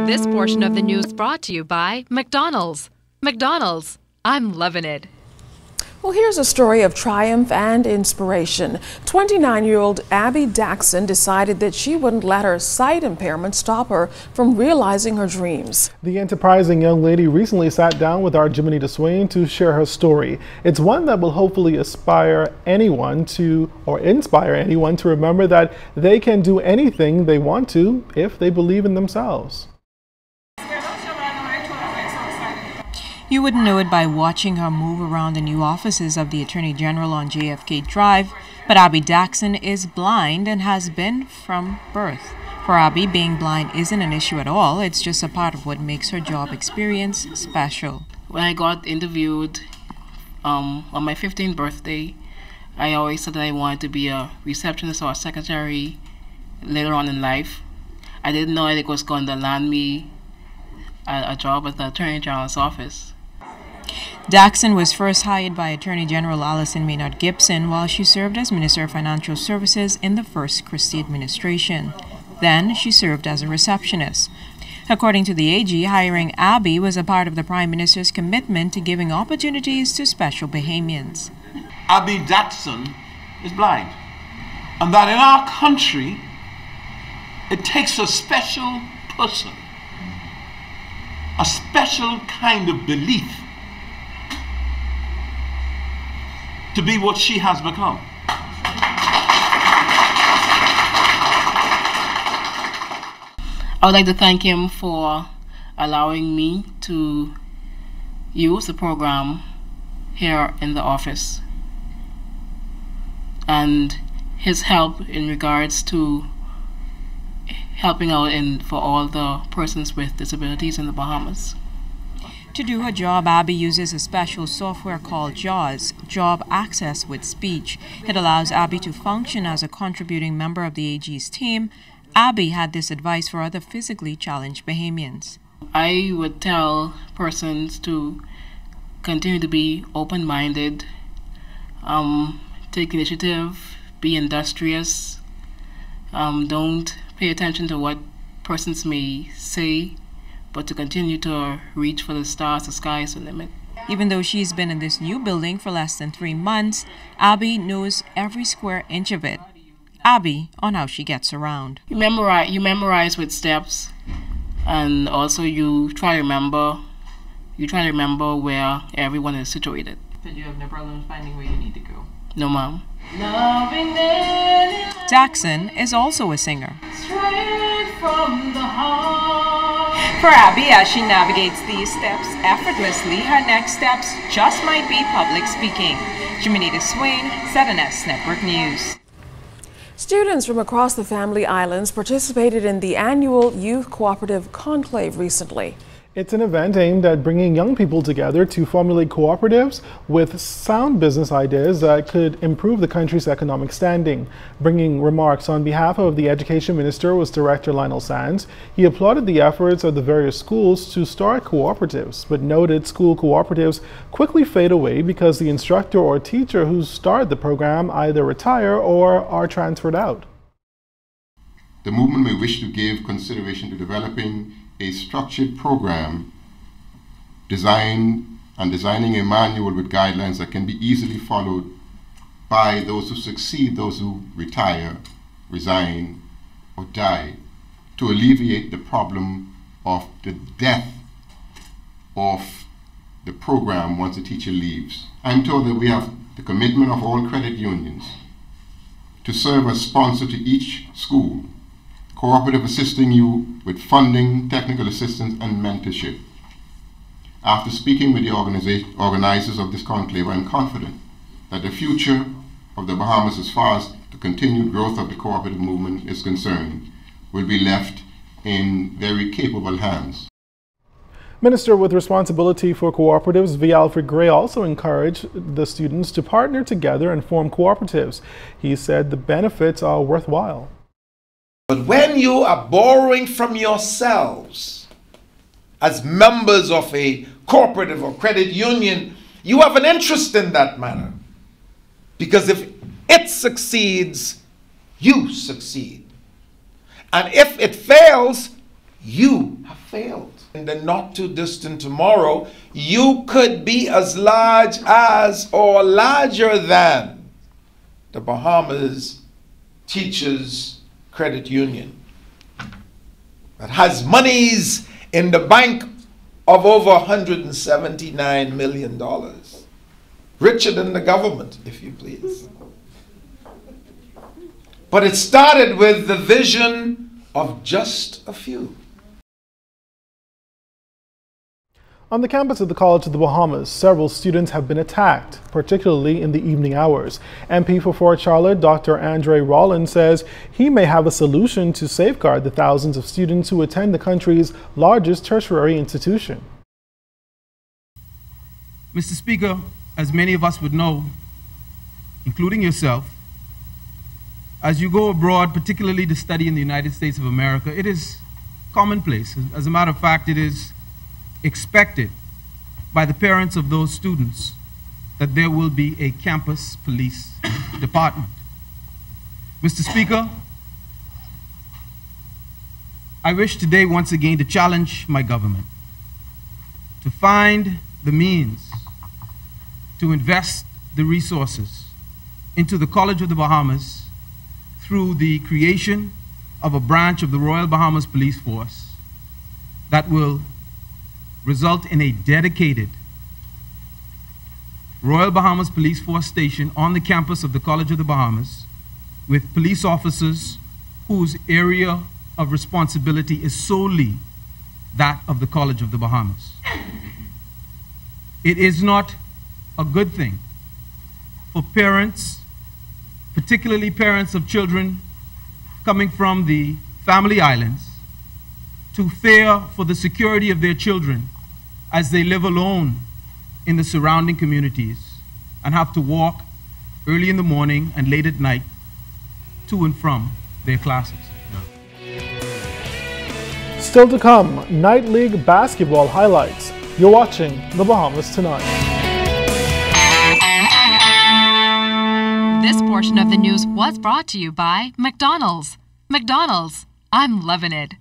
This portion of the news brought to you by McDonald's. McDonald's, I'm loving it. Well, here's a story of triumph and inspiration. 29-year-old Abby Daxon decided that she wouldn't let her sight impairment stop her from realizing her dreams. The enterprising young lady recently sat down with our Jiminy DeSwain to share her story. It's one that will hopefully inspire anyone to remember that they can do anything they want to if they believe in themselves. You wouldn't know it by watching her move around the new offices of the Attorney General on JFK Drive, but Abby Daxon is blind and has been from birth. For Abby, being blind isn't an issue at all. It's just a part of what makes her job experience special. When I got interviewed on my 15th birthday, I always said that I wanted to be a receptionist or a secretary later on in life. I didn't know it was going to land me a job at the Attorney General's office. Daxon was first hired by Attorney General Allison Maynard Gibson while she served as Minister of Financial Services in the first Christie administration. Then she served as a receptionist. According to the AG, hiring Abby was a part of the Prime Minister's commitment to giving opportunities to special Bahamians. Abby Daxon is blind, and that in our country it takes a special person, a special kind of belief to be what she has become. I would like to thank him for allowing me to use the program here in the office and his help in regards to helping out for all the persons with disabilities in the Bahamas. To do her job, Abby uses a special software called JAWS, Job Access with Speech. It allows Abby to function as a contributing member of the AG's team. Abby had this advice for other physically challenged Bahamians. I would tell persons to continue to be open-minded, take initiative, be industrious, don't pay attention to what persons may say, but to continue to reach for the stars. The sky is the limit. Even though she's been in this new building for less than 3 months, Abby knows every square inch of it. Abby on how she gets around. You memorize with steps, and also you try to remember where everyone is situated. But you have no problem finding where you need to go? No, ma'am. Daxon is also a singer. Straight from the heart. For Abby, as she navigates these steps effortlessly, her next steps just might be public speaking. Jiminy DeSwain, ZNS Network News. Students from across the Family Islands participated in the annual Youth Cooperative Conclave recently. It's an event aimed at bringing young people together to formulate cooperatives with sound business ideas that could improve the country's economic standing. Bringing remarks on behalf of the Education Minister was Director Lionel Sands. He applauded the efforts of the various schools to start cooperatives, but noted school cooperatives quickly fade away because the instructor or teacher who started the program either retire or are transferred out. The movement may wish to give consideration to developing a structured program designing a manual with guidelines that can be easily followed by those who succeed, those who retire, resign, or die, to alleviate the problem of the death of the program once the teacher leaves. I'm told that we have the commitment of all credit unions to serve as sponsor to each school, Cooperative assisting you with funding, technical assistance, and mentorship. After speaking with the organizers of this conclave, I'm confident that the future of the Bahamas, as far as the continued growth of the cooperative movement is concerned, will be left in very capable hands. Minister with responsibility for cooperatives, V. Alfred Gray, also encouraged the students to partner together and form cooperatives. He said the benefits are worthwhile. But when you are borrowing from yourselves as members of a cooperative or credit union, you have an interest in that matter. Because if it succeeds, you succeed. And if it fails, you have failed. In the not too distant tomorrow, you could be as large as or larger than the Bahamas Teachers Credit Union that has monies in the bank of over $179 million. Richer than the government, if you please. But it started with the vision of just a few. On the campus of the College of the Bahamas, several students have been attacked, particularly in the evening hours. MP for Fort Charlotte, Dr. Andre Rollins, says he may have a solution to safeguard the thousands of students who attend the country's largest tertiary institution. Mr. Speaker, as many of us would know, including yourself, as you go abroad, particularly to study in the United States of America, it is commonplace. As a matter of fact, it is expected by the parents of those students that there will be a campus police department. Mr. Speaker, I wish today once again to challenge my government to find the means to invest the resources into the College of the Bahamas through the creation of a branch of the Royal Bahamas Police Force that will result in a dedicated Royal Bahamas Police Force station on the campus of the College of the Bahamas with police officers whose area of responsibility is solely that of the College of the Bahamas. It is not a good thing for parents, particularly parents of children coming from the family islands, to fear for the security of their children as they live alone in the surrounding communities and have to walk early in the morning and late at night to and from their classes. Still to come, Night League basketball highlights. You're watching The Bahamas Tonight. This portion of the news was brought to you by McDonald's. McDonald's, I'm loving it.